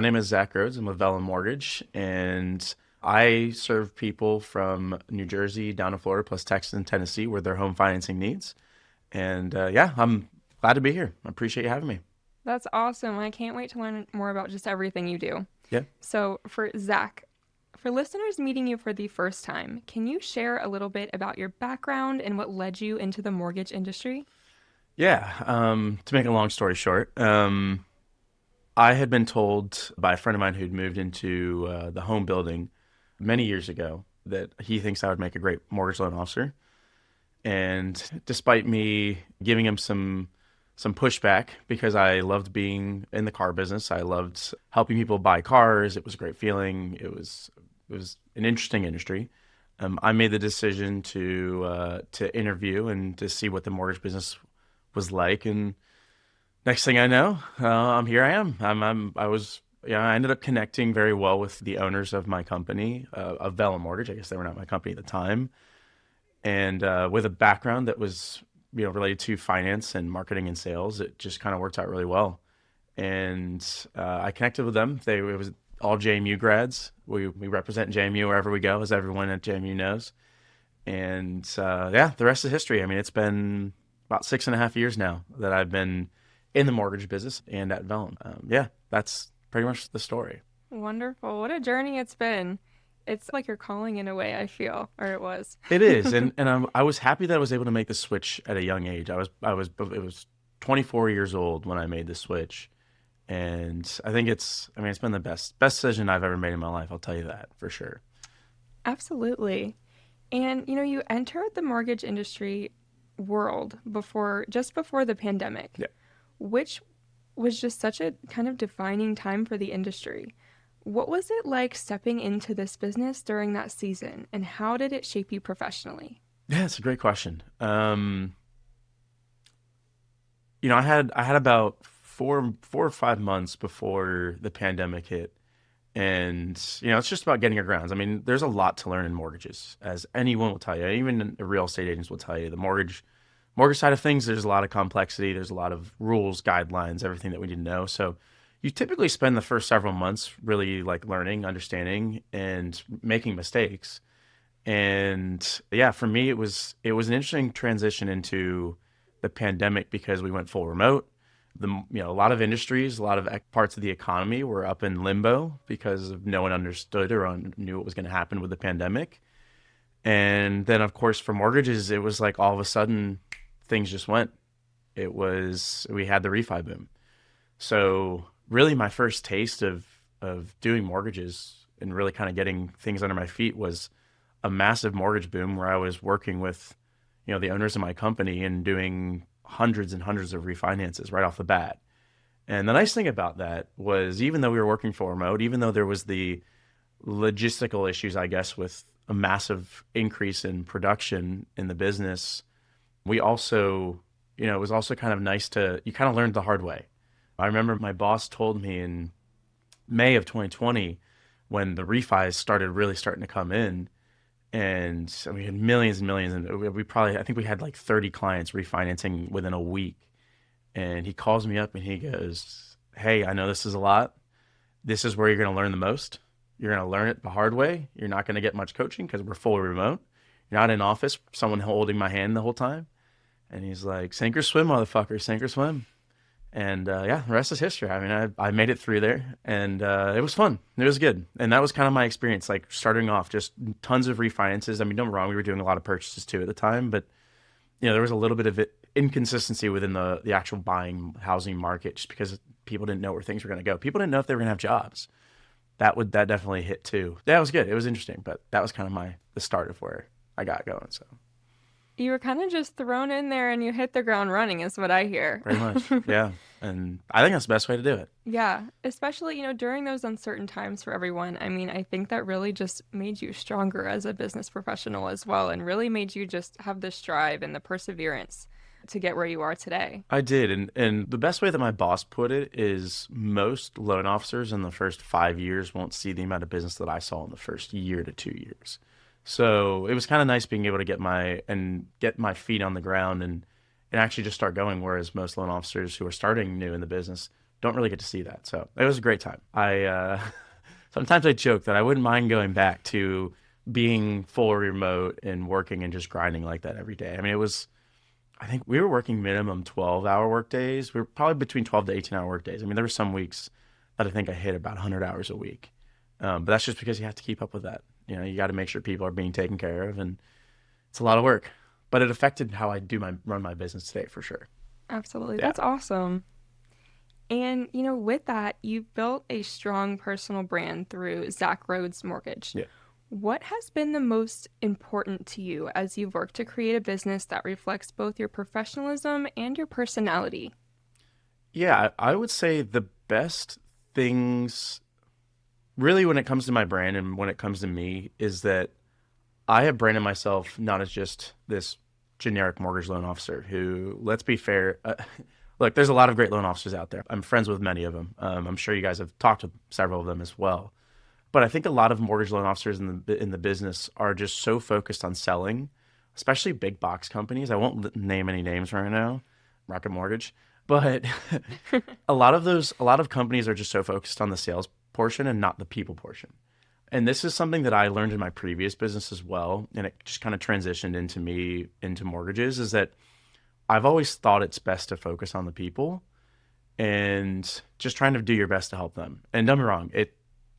my name is Zak Rhodes. I'm with Vellum Mortgage, and I serve people from New Jersey down to Florida, plus Texas and Tennessee, with their home financing needs. And yeah, I'm glad to be here. I appreciate you having me. That's awesome. I can't wait to learn more about just everything you do. Yeah. So, for Zach, for listeners meeting you for the first time, can you share a little bit about your background and what led you into the mortgage industry? Yeah. To make a long story short, I had been told by a friend of mine who'd moved into the home building many years ago that he thinks I would make a great mortgage loan officer. And despite me giving him some pushback because I loved being in the car business, I loved helping people buy cars. It was a great feeling. It was an interesting industry. I made the decision to interview and to see what the mortgage business was like. And next thing I know, I'm here. I am. I was. Yeah, I ended up connecting very well with the owners of my company, of Vellum Mortgage. I guess they were not my company at the time, and with a background that was related to finance and marketing and sales, it just kind of worked out really well. And I connected with them. It was all JMU grads. We represent JMU wherever we go, as everyone at JMU knows. And yeah, the rest is history. I mean, it's been about 6.5 years now that I've been in the mortgage business and at Vellum. Yeah, that's pretty much the story. Wonderful. What a journey it's been. It's like you're calling in a way, I feel, or it was. It is, and I was happy that I was able to make the switch at a young age. It was 24 years old when I made the switch, and I mean, it's been the best decision I've ever made in my life. I'll tell you that for sure. Absolutely. And you entered the mortgage industry world just before the pandemic, Yeah. which was just such a kind of defining time for the industry. What was it like stepping into this business during that season, and how did it shape you professionally? Yeah, it's a great question. I had about four or 5 months before the pandemic hit, and it's just about getting your grounds. I mean, there's a lot to learn in mortgages, as anyone will tell you. Even the real estate agents will tell you. The mortgage side of things, there's a lot of complexity. There's a lot of rules, guidelines, everything that we need to know. So you typically spend the first several months really like learning, understanding, and making mistakes. And yeah, for me, it was an interesting transition into the pandemic because we went full remote. A lot of industries, a lot of parts of the economy were up in limbo because of no one understood or knew what was going to happen with the pandemic. And then, of course, for mortgages, it was like all of a sudden things just went. We had the refi boom. So really, my first taste of doing mortgages and really kind of getting things under my feet was a massive mortgage boom where I was working with, the owners of my company and doing hundreds and hundreds of refinances right off the bat. And the nice thing about that was even though we were working full remote, even though there was the logistical issues, I guess, with a massive increase in production in the business, we also, it was also kind of nice you kind of learned the hard way. I remember my boss told me in May of 2020 when the refis starting to come in, and we had millions and millions, and I think we had like 30 clients refinancing within a week. And he calls me up and he goes, "Hey, I know this is a lot. This is where you're going to learn the most. You're going to learn it the hard way. You're not going to get much coaching because we're fully remote. You're not in office, someone holding my hand the whole time." And he's like, "Sink or swim, motherfucker, sink or swim." And yeah, the rest is history. I mean, I made it through there, and it was fun. It was good, and that was kind of my experience. Like starting off, just tons of refinances. I mean, don't get me wrong, we were doing a lot of purchases too at the time, but there was a little bit of inconsistency within the actual buying housing market, just because people didn't know where things were going to go. People didn't know if they were going to have jobs. That definitely hit too. That was good. It was interesting, but that was kind of the start of where I got going. So You were kind of just thrown in there and you hit the ground running, is what I hear. pretty much, yeah. And I think that's the best way to do it. Yeah, especially, during those uncertain times for everyone. I mean, I think that really just made you stronger as a business professional as well, and really made you just have this drive and the perseverance to get where you are today. I did, and the best way that my boss put it is most loan officers in the first 5 years won't see the amount of business that I saw in the first year to 2 years. So it was kind of nice being able to get my feet on the ground and actually just start going. Whereas most loan officers who are starting new in the business don't really get to see that. So it was a great time. I sometimes I joke that I wouldn't mind going back to being full remote and working and just grinding like that every day. I mean, it was, I think we were working minimum 12-hour work days. We were probably between 12 to 18-hour work days. I mean, there were some weeks that I think I hit about 100 hours a week. But that's just because you have to keep up with that. You know, you got to make sure people are being taken care of, and it's a lot of work. But it affected how I do my run my business today for sure. Absolutely. Yeah. That's awesome. And, with that, you've built a strong personal brand through Zak Rhodes Mortgage. Yeah. What has been the most important to you as you've worked to create a business that reflects both your professionalism and your personality? Yeah, I would say the best things really when it comes to my brand and when it comes to me is that I have branded myself not as just this generic mortgage loan officer who, let's be fair, look, there's a lot of great loan officers out there. I'm friends with many of them. I'm sure you guys have talked with several of them as well. But I think a lot of mortgage loan officers in the business are just so focused on selling, especially big box companies. I won't name any names right now, Rocket Mortgage, but a lot of companies are just so focused on the sales portion and not the people portion. And this is something that I learned in my previous business as well, and it just kind of transitioned into me into mortgages. Is that I've always thought it's best to focus on the people and just trying to do your best to help them. And don't get me wrong, it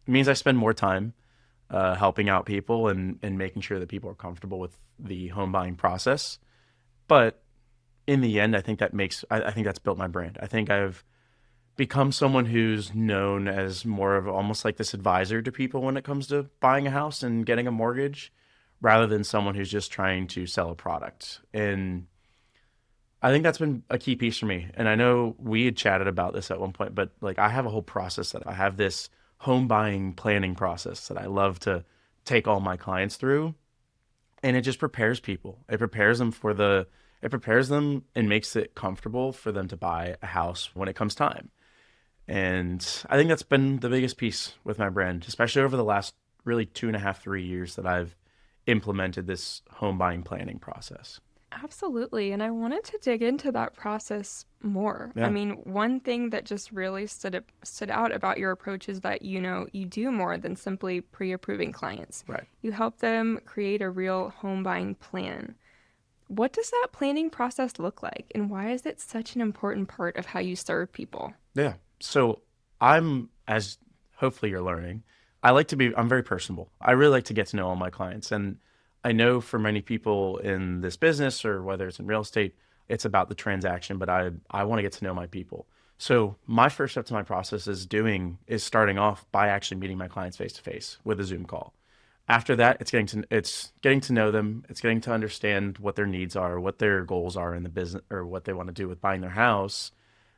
means I spend more time helping out people and making sure that people are comfortable with the home buying process. But in the end, I think I think that's built my brand. I think I've become someone who's known as more of almost like this advisor to people when it comes to buying a house and getting a mortgage, rather than someone who's just trying to sell a product. And I think that's been a key piece for me. And I know we had chatted about this at one point, but like I have a whole process that I have this home buying planning process that I love to take all my clients through. And it just prepares people. It prepares them and makes it comfortable for them to buy a house when it comes time. And I think that's been the biggest piece with my brand, especially over the last really 2.5, 3 years that I've implemented this home buying planning process. Absolutely. And I wanted to dig into that process more. I Yeah, mean, one thing that just really stood out about your approach is that, you do more than simply pre-approving clients. right. You help them create a real home buying plan. What does that planning process look like, and why is it such an important part of how you serve people? Yeah. So as hopefully you're learning, I'm very personable. I really like to get to know all my clients. And I know for many people in this business or whether it's in real estate, it's about the transaction, but I want to get to know my people. So my first step to my process is starting off by actually meeting my clients face to face with a Zoom call. After that, it's getting to know them. It's getting to understand what their needs are, what their goals are in the business, or what they want to do with buying their house.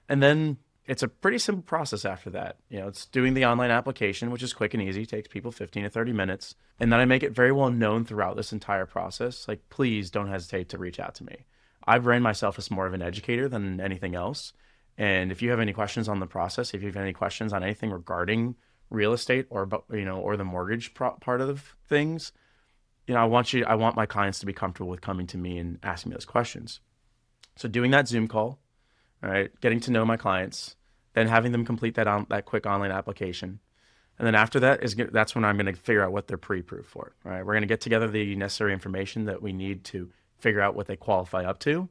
And then it's a pretty simple process after that. You know, it's doing the online application, which is quick and easy, takes people 15 to 30 minutes. And then I make it very well known throughout this entire process. Like, please don't hesitate to reach out to me. I've ran myself as more of an educator than anything else. And if you have any questions on the process, if you have any questions on anything regarding real estate or or the mortgage part of things, I want my clients to be comfortable with coming to me and asking me those questions. So doing that Zoom call, all right, getting to know my clients, then having them complete that quick online application. And then after that's when I'm going to figure out what they're pre-approved for. All right, we're going to get together the necessary information that we need to figure out what they qualify up to.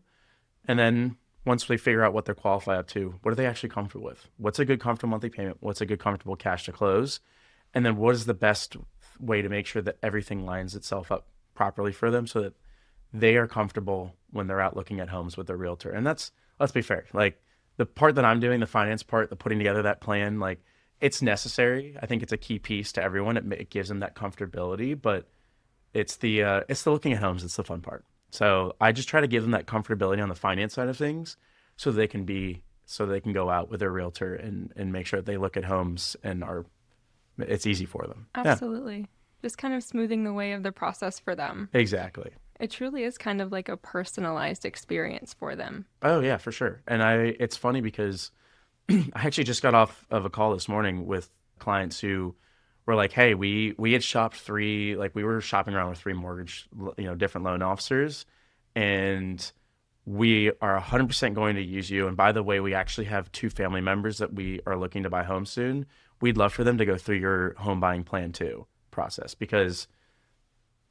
And then once we figure out what they qualify up to, what are they actually comfortable with? What's a good comfortable monthly payment? What's a good comfortable cash to close? And then what is the best way to make sure that everything lines itself up properly for them so that they are comfortable when they're out looking at homes with their realtor. And let's be fair, like the part that I'm doing, the finance part, the putting together that plan, like it's necessary. I think it's a key piece to everyone. It gives them that comfortability, but it's the looking at homes. It's the fun part. So I just try to give them that comfortability on the finance side of things so they can go out with their realtor and make sure that they look at homes and it's easy for them. Yeah, Absolutely. Just kind of smoothing the way of the process for them. exactly. It truly is kind of like a personalized experience for them. Oh yeah, for sure. And it's funny because I actually just got off of a call this morning with clients who were like, "Hey, we had shopped we were shopping around with three different loan officers, and we are 100% going to use you. And by the way, we actually have two family members that we are looking to buy homes soon. We'd love for them to go through your home buying plan too process because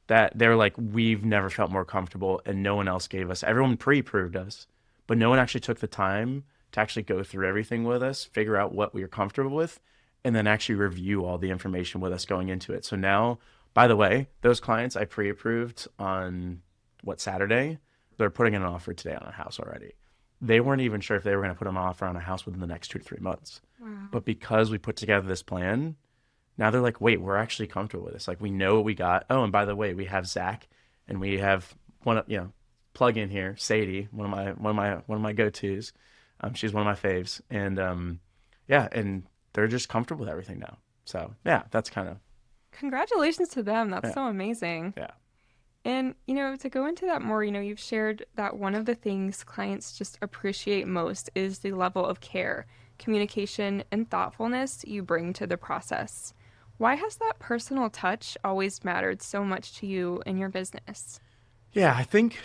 that they're like, we've never felt more comfortable and no one else gave us, everyone pre-approved us, but no one actually took the time to actually go through everything with us, figure out what we were comfortable with, and then actually review all the information with us going into it. So now, by the way, those clients I pre-approved on Saturday, they're putting in an offer today on a house already. They weren't even sure if they were going to put an offer on a house within the next 2 to 3 months. Wow. But because we put together this plan, now they're like, wait, we're actually comfortable with this. Like we know what we got. Oh, and by the way, we have Zach and we have one of plug in here, Sadie, one of my go-tos. She's one of my faves. And yeah, and they're just comfortable with everything now. So yeah, that's kind of Congratulations to them. That's yeah, so amazing. yeah. And, to go into that more, you've shared that one of the things clients just appreciate most is the level of care, communication, and thoughtfulness you bring to the process. Why has that personal touch always mattered so much to you in your business? Yeah, I think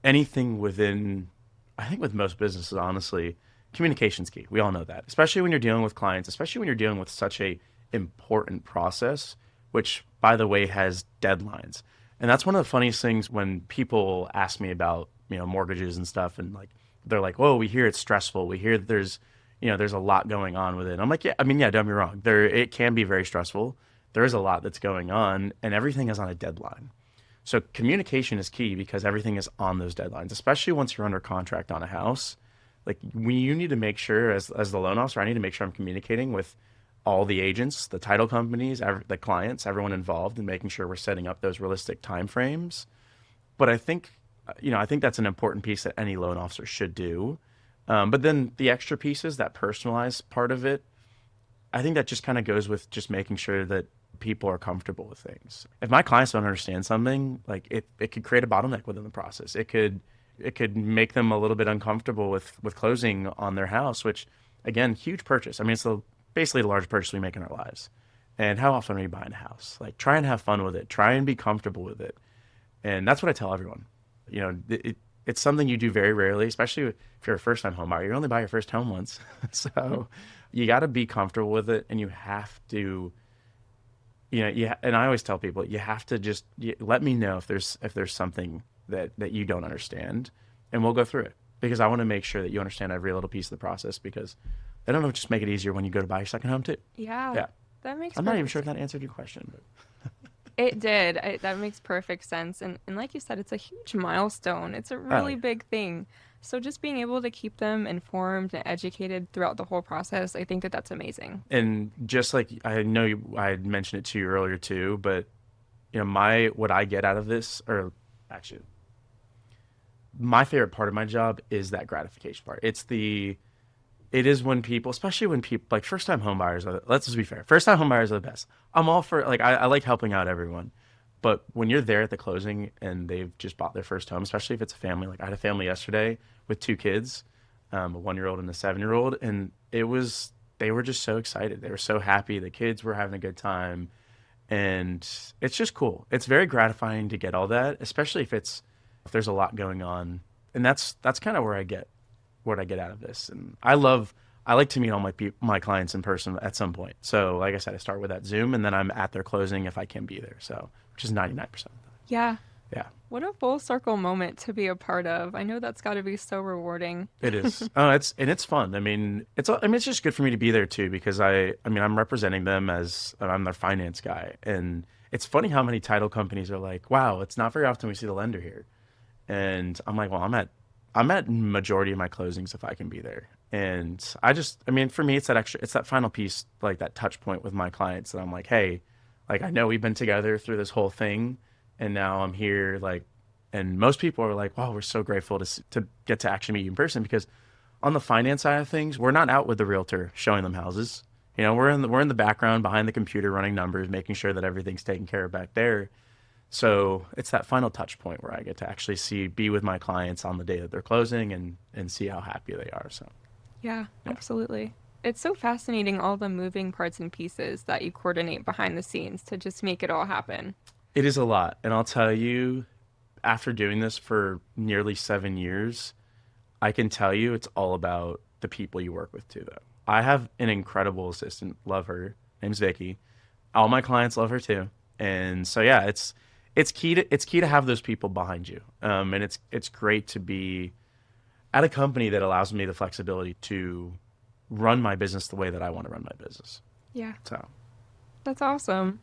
anything within I think with most businesses, honestly, communication's key. We all know that. Especially when you're dealing with clients, especially when you're dealing with such a important process, which by the way has deadlines. And that's one of the funniest things when people ask me about, mortgages and stuff and like they're like, "Whoa, we hear it's stressful. We hear that there's a lot going on with it." And I'm like, "Yeah, I mean, yeah, don't get me wrong. There it can be very stressful. There is a lot that's going on and everything is on a deadline." So communication is key because everything is on those deadlines, especially once you're under contract on a house. Like you need to make sure as the loan officer, I need to make sure I'm communicating with all the agents, the title companies, the clients, everyone involved, and making sure we're setting up those realistic timeframes. But I think that's an important piece that any loan officer should do. But then the extra pieces, that personalized part of it, I think that just kind of goes with just making sure that people are comfortable with things. If my clients don't understand something, like it could create a bottleneck within the process. It could make them a little bit uncomfortable with closing on their house, which again, huge purchase. I mean, basically the largest purchase we make in our lives. And how often are you buying a house? Like try and have fun with it. Try and be comfortable with it. And that's what I tell everyone. It's something you do very rarely, especially if you're a first time home buyer. You only buy your first home once. So you got to be comfortable with it and you have to, yeah. And I always tell people, you have to just let me know if there's something that you don't understand and we'll go through it because I want to make sure that you understand every little piece of the process because I don't know, just make it easier when you go to buy your second home too. Yeah, Yeah. that makes I'm not even perfect sure if sense. that answered your question, but It did. That makes perfect sense. And like you said, it's a huge milestone. It's a oh really yeah. big thing. So just being able to keep them informed and educated throughout the whole process, I think that that's amazing. And just like I know I had mentioned it to you earlier too, but my what I get out of this, or actually, my favorite part of my job is that gratification part. It is when people, especially when people like first time home buyers. Let's just be fair, first time home buyers are the best. I'm all for like I like helping out everyone, but when you're there at the closing and they've just bought their first home, especially if it's a family, like I had a family yesterday with two kids, a 1 year old and a 7 year old, and they were just so excited. They were so happy. The kids were having a good time, and it's just cool. It's very gratifying to get all that, especially if there's a lot going on, and that's kind of where I get what I get out of this. And I like to meet all my clients in person at some point. So like I said, I start with that Zoom, and then I'm at their closing if I can be there. So which is 99% of Yeah. the time. What a full circle moment to be a part of. I know that's got to be so rewarding. Yeah, it is. Oh, it's fun. I mean it's just good for me to be there too because I mean I'm representing them as I'm their finance guy, and it's funny how many title companies are like, wow, it's not very often we see the lender here. And I'm like, well, I'm at majority of my closings if I can be there. And I mean, for me, it's that final piece, like that touch point with my clients that I'm like, hey, like I know we've been together through this whole thing, and now I'm here, like, and most people are like, wow, we're so grateful to get to actually meet you in person because on the finance side of things, we're not out with the realtor showing them houses. We're in the background behind the computer running numbers, making sure that everything's taken care of back there. So it's that final touch point where I get to actually be with my clients on the day that they're closing and see how happy they are. So Yeah, yeah, absolutely. It's so fascinating all the moving parts and pieces that you coordinate behind the scenes to just make it all happen. it is a lot. And I'll tell you, after doing this for nearly 7 years, I can tell you it's all about the people you work with too, though. I have an incredible assistant. Love her. Name's Vicky. All my clients love her too. And so yeah, it's key to have those people behind you. And it's great to be at a company that allows me the flexibility to run my business the way that I want to run my business. Yeah, So that's awesome.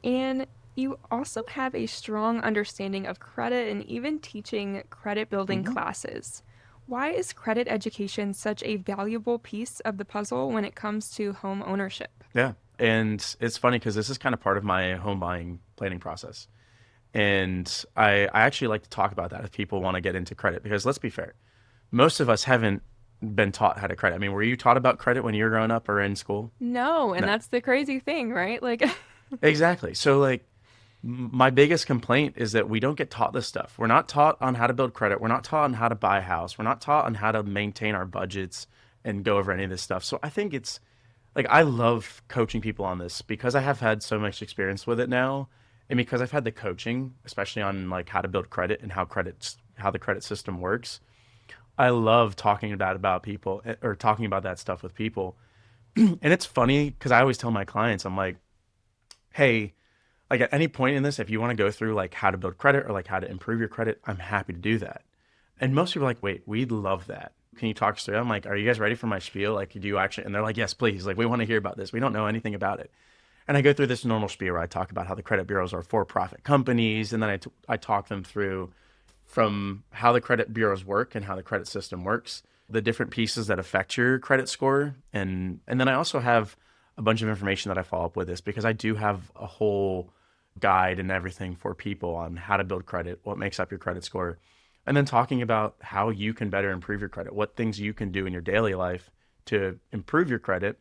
And you also have a strong understanding of credit and even teaching credit building mhm. classes. Why is credit education such a valuable piece of the puzzle when it comes to home ownership? Yeah. And it's funny because this is kind of part of my home buying planning process. And I actually like to talk about that if people want to get into credit, because let's be fair, most of us haven't been taught how to credit. I mean, were you taught about credit when you were growing up or in school? No, and No. that's the crazy thing, right? Like, Exactly. So like my biggest complaint is that we don't get taught this stuff. We're not taught on how to build credit. We're not taught on how to buy a house. We're not taught on how to maintain our budgets and go over any of this stuff. So I think it's like I love coaching people on this because I have had so much experience with it now, and because I've had the coaching, especially on like how to build credit and how the credit system works. I love talking about people or talking about that stuff with people. And it's funny because I always tell my clients, I'm like, hey, like at any point in this, if you want to go through like how to build credit or like how to improve your credit, I'm happy to do that. And most people are like, wait, we'd love that. Can you talk us through it? I'm like, are you guys ready for my spiel? Like, do you actually? And they're like, yes, please. Like, we want to hear about this. We don't know anything about it. And I go through this normal spiel where I talk about how the credit bureaus are for-profit companies, and then I talk them through from how the credit bureaus work and how the credit system works, the different pieces that affect your credit score, and then I also have a bunch of information that I follow up with this because I do have a whole guide and everything for people on how to build credit, what makes up your credit score, and then talking about how you can better improve your credit, what things you can do in your daily life to improve your credit,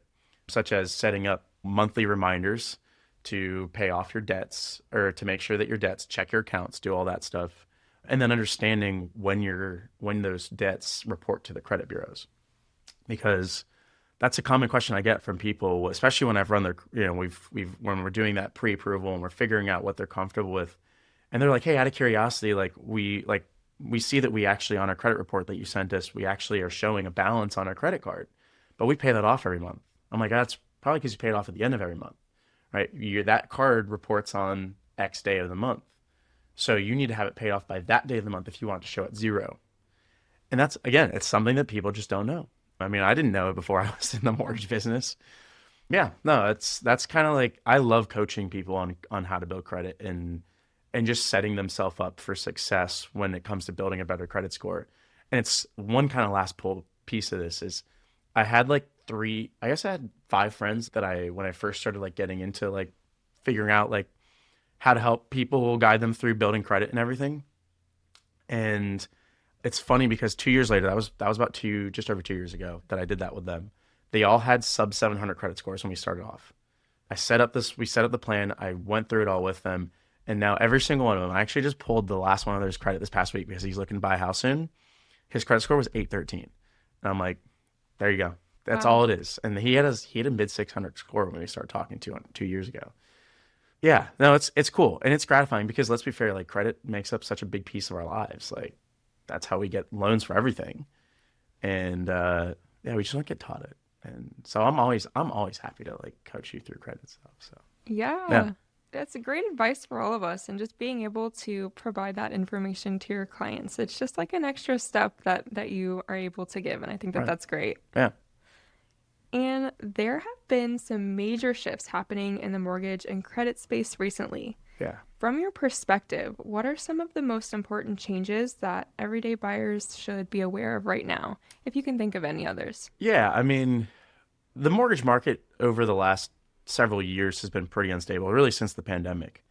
such as setting up monthly reminders to pay off your debts or to make sure that your debts check your accounts, do all that stuff. And then understanding when those debts report to the credit bureaus. Because that's a common question I get from people, especially when I've run their, we've when we're doing that pre-approval and we're figuring out what they're comfortable with, and they're like, "Hey, out of curiosity, we see that we actually on our credit report that you sent us, we actually are showing a balance on our credit card, but we pay that off every month." I'm like, "That's probably because you pay it off at the end of every month, right? That card reports on X day of the month, so you need to have it paid off by that day of the month if you want it to show at zero." And that's again, it's something that people just don't know. I mean, I didn't know it before I was in the Yeah. mortgage business. Yeah, no, that's kind of like I love coaching people on how to build credit and just setting themselves up for success when it comes to building a better credit score. And it's one kind of last pull piece of this is I had like I guess I had five friends that when I first started like getting into like figuring out like how to help people guide them through building credit and everything. And it's funny because 2 years later, that was about just over 2 years ago that I did that with them. They all had sub 700 credit scores when we started off. We set up the plan. I went through it all with them. And now every single one of them, I actually just pulled the last one of theirs credit this past week because he's looking to buy a house soon. His credit score was 813. And I'm like, there you go. That's Wow. all it is. And he had a mid 600 score when we started talking to him 2 years ago. Yeah, no, it's cool and it's gratifying because let's be fair, like credit makes up such a big piece of our lives. Like that's how we get loans for everything. And yeah, we just don't get taught it. And so I'm always happy to like coach you through credit stuff. So yeah, Yeah. That's a great advice for all of us, and just being able to provide that information to your clients. It's just like an extra step that you are able to give, and I think that right. that's great. Yeah, And there have been some major shifts happening in the mortgage and credit space recently. yeah, From your perspective, what are some of the most important changes that everyday buyers should be aware of right now, if you can think of any others? yeah. I mean, the mortgage market over the last several years has been pretty unstable, really since the pandemic.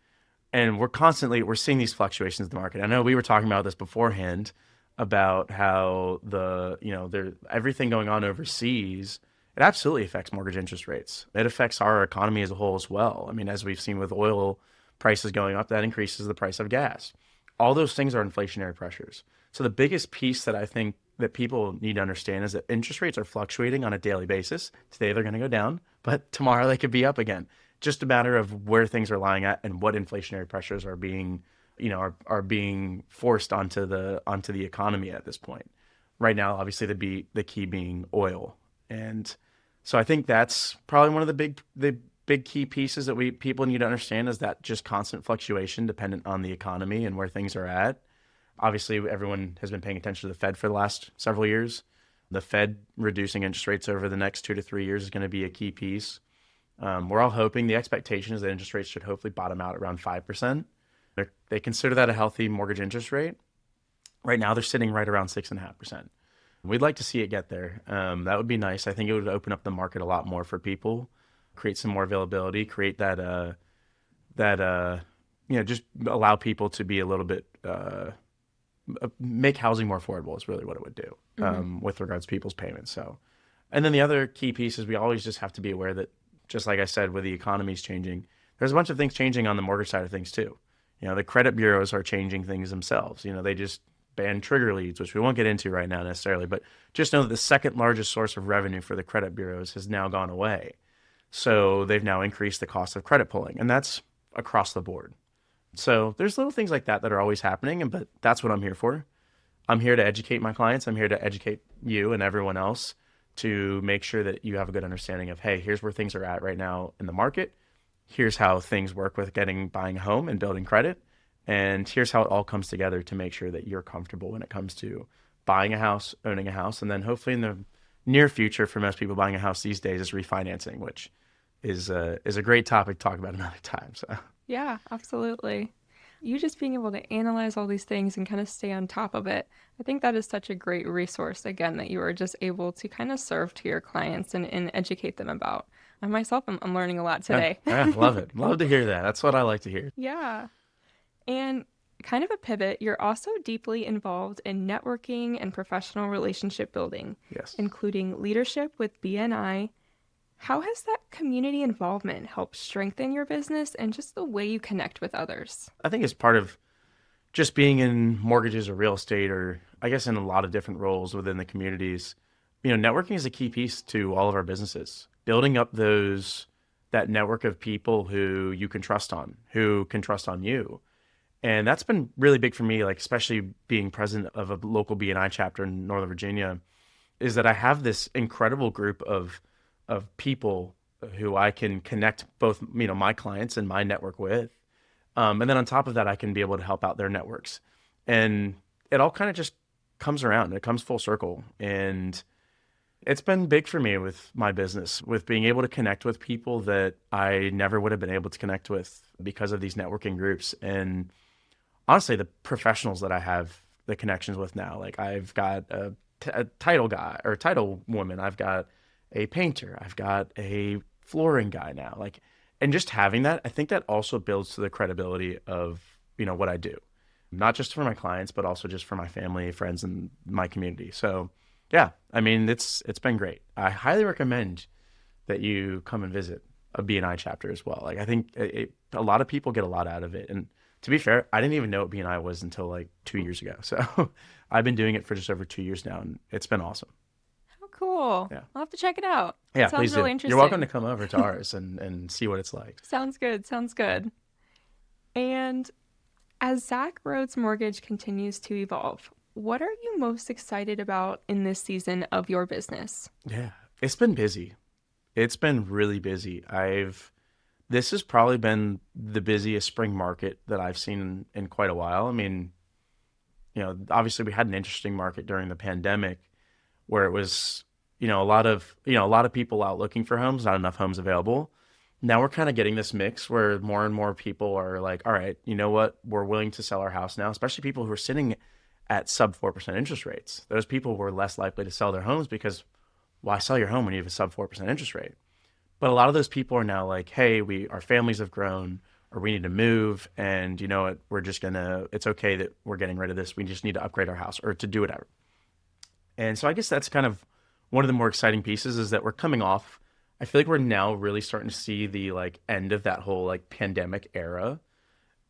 And we're seeing these fluctuations in the market. I know we were talking about this beforehand about how there everything going on overseas, it absolutely affects mortgage interest rates. It affects our economy as a whole as well. I mean, as we've seen with oil prices going up, that increases the price of gas. All those things are inflationary pressures. So the biggest piece that I think that people need to understand is that interest rates are fluctuating on a daily basis. Today they're going to go down, but tomorrow they could be up again. Just a matter of where things are lying at and what inflationary pressures are being are being forced onto the economy at this point. Right now, obviously the key being oil. And so I think that's probably one of the big key pieces that we people need to understand is that just constant fluctuation dependent on the economy and where things are at. Obviously, everyone has been paying attention to the Fed for the last several years. The Fed reducing interest rates over the next 2 to 3 years is going to be a key piece. We're all hoping the expectation is that interest rates should hopefully bottom out around 5%. They consider that a healthy mortgage interest rate. Right now, they're sitting right around 6.5%. We'd like to see it get there. That would be nice. I think it would open up the market a lot more for people, create some more availability, create that just allow people to be a little bit make housing more affordable is really what it would do Hmm. with regards to people's payments. So, and then the other key piece is we always just have to be aware that, just like I said, with the economy's changing, there's a bunch of things changing on the mortgage side of things too. The credit bureaus are changing things themselves. They just banned trigger leads, which we won't get into right now necessarily, but just know that the second largest source of revenue for the credit bureaus has now gone away. So they've now increased the cost of credit pulling, and that's across the board. So there's little things like that that are always happening, but that's what I'm here for. I'm here to educate my clients. I'm here to educate you and everyone else to make sure that you have a good understanding of, hey, here's where things are at right now in the market. Here's how things work with buying a home and building credit. And here's how it all comes together to make sure that you're comfortable when it comes to buying a house, owning a house, and then hopefully in the near future for most people buying a house these days is refinancing, which is a great topic to talk about another time. So Yeah, absolutely. You just being able to analyze all these things and kind of stay on top of it, I think that is such a great resource, again, that you are just able to kind of serve to your clients and educate them about. I myself, I'm learning a lot yeah, today. yeah, love it. Love to hear that. That's what I like to hear. Yeah. And kind of a pivot, you're also deeply involved in networking and professional relationship building, Yes. including leadership with BNI. How has that community involvement helped strengthen your business and just the way you connect with others? I think it's part of just being in mortgages or real estate, or I guess in a lot of different roles within the communities. Networking is a key piece to all of our businesses. Building up that network of people who you can trust on, who can trust on you. And that's been really big for me, like especially being president of a local BNI chapter in Northern Virginia, is that I have this incredible group of people who I can connect both, my clients and my network with. And then on top of that, I can be able to help out their networks. And it all kind of just comes around. It comes full circle. And it's been big for me with my business, with being able to connect with people that I never would have been able to connect with because of these networking groups. And honestly, the professionals that I have the connections with now, like I've got a title guy or title woman, I've got a painter, I've got a flooring guy now, like, and just having that, I think that also builds to the credibility of what I do, not just for my clients, but also just for my family, friends, and my community. So, yeah, I mean, it's been great. I highly recommend that you come and visit a BNI chapter as well. Like I think a lot of people get a lot out of it. And to be fair, I didn't even know what BNI was until like 2 years ago. So I've been doing it for just over 2 years now, and it's been awesome. Oh, cool. Yeah. I'll have to check it out. Yeah, That sounds please really do. You're welcome to interesting. come over to ours and see what it's like. Sounds good. Sounds good. And as Zach Rhodes Mortgage continues to evolve, what are you most excited about in this season of your business? Yeah. It's been busy. It's been really busy. This has probably been the busiest spring market that I've seen in quite a while. I mean, obviously we had an interesting market during the pandemic where it was, a lot of people out looking for homes, not enough homes available. Now we're kind of getting this mix where more and more people are like, all right, you know what? We're willing to sell our house now, especially people who are sitting at sub 4% interest rates. Those people were less likely to sell their homes because why sell your home when you have a sub 4% interest rate? But a lot of those people are now like, hey, our families have grown or we need to move. And you know what? It's okay that we're getting rid of this. We just need to upgrade our house or to do whatever. And so I guess that's kind of one of the more exciting pieces is that we're coming off. I feel like we're now really starting to see the like end of that whole like pandemic era.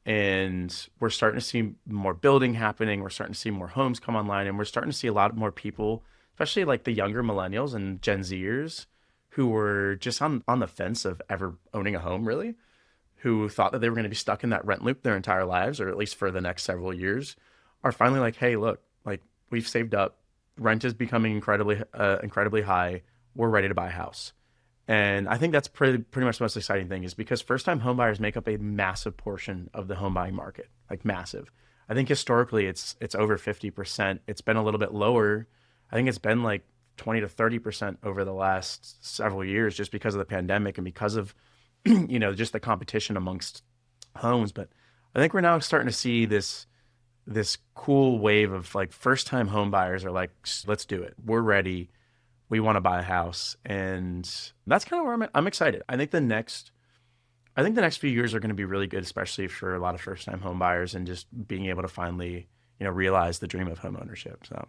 And we're starting to see more building happening. We're starting to see more homes come online, and we're starting to see a lot more people, especially like the younger millennials and Gen Zers, who were just on the fence of ever owning a home, really. who thought that they were going to be stuck in that rent loop their entire lives, or at least for the next several years, are finally like, hey, look, like we've saved up, rent is becoming incredibly high. We're ready to buy a house. And I think that's pretty much the most exciting thing is because first time home buyers make up a massive portion of the home buying market, like massive. I think historically it's over 50%. It's been a little bit lower. I think it's been like 20 to 30% over the last several years just because of the pandemic and because of just the competition amongst homes. But I think we're now starting to see this cool wave of like first time home buyers are like, let's do it. We're ready. We want to buy a house. And that's kind of where I'm at. I'm excited. I think the next few years are going to be really good, especially for a lot of first time home buyers and just being able to finally, realize the dream of home ownership. So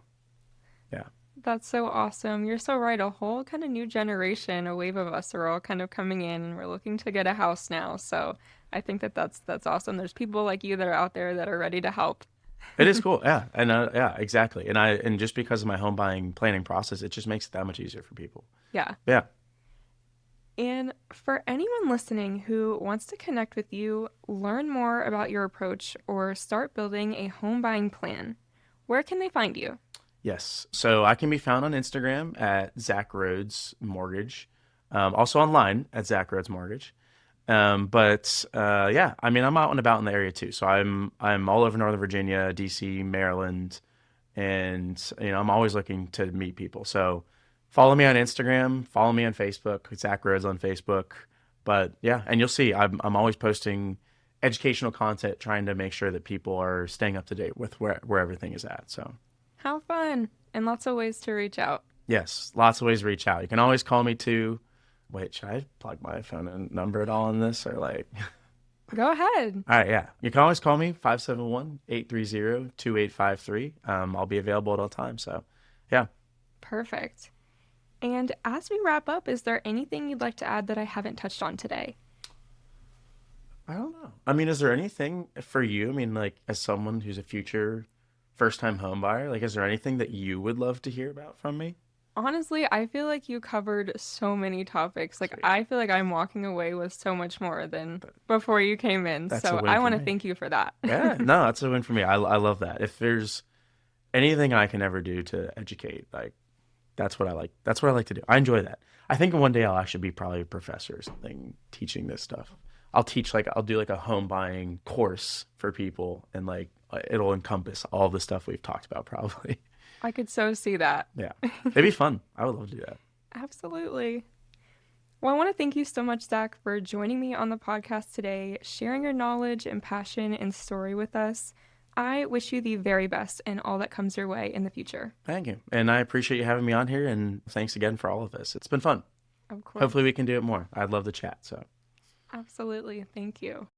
yeah. That's so awesome. You're so right. A whole kind of new generation, a wave of us are all kind of coming in and we're looking to get a house now. So I think that that's awesome. There's people like you that are out there that are ready to help. It is cool. Yeah. And yeah, exactly. And just because of my home buying planning process, it just makes it that much easier for people. Yeah. Yeah. And for anyone listening who wants to connect with you, learn more about your approach, or start building a home buying plan, where can they find you? Yes. So I can be found on Instagram at Zak Rhodes Mortgage. Also online at Zak Rhodes Mortgage. But yeah, I mean, I'm out and about in the area too. So I'm all over Northern Virginia, DC, Maryland, and I'm always looking to meet people. So follow me on Instagram, follow me on Facebook, Zach Rhodes on Facebook. But yeah, and you'll see I'm always posting educational content, trying to make sure that people are staying up to date with where everything is at. So How fun! And lots of ways to reach out. yes, lots of ways to reach out. You can always call me too. Wait, should I plug my phone and number at all in this or like? Go ahead. All right, yeah. You can always call me 571-830-2853. I'll be available at all times. So, yeah. Perfect. And as we wrap up, is there anything you'd like to add that I haven't touched on today? I don't know. I mean, is there anything for you? I mean, like as someone who's a future first-time home buyer, like is there anything that you would love to hear about from me? Honestly, I feel like you covered so many topics. Like, Sweet. I feel like I'm walking away with so much more than before you came in. That's a So win I for want to me. thank you for that. Yeah, no, that's a win for me. I love that. If there's anything I can ever do to educate, like that's what I like. That's what I like to do. I enjoy that. I think one day I'll actually be probably a professor or something teaching this stuff. I'll do like a home buying course for people and like it'll encompass all the stuff we've talked about probably. I could so see that. Yeah. It'd be fun. I would love to do that. Absolutely. Well, I want to thank you so much, Zach, for joining me on the podcast today, sharing your knowledge and passion and story with us. I wish you the very best in all that comes your way in the future. Thank you. And I appreciate you having me on here and thanks again for all of this. It's been fun. Of Hopefully course. we can do it more. I'd love to chat. So Absolutely. Thank you.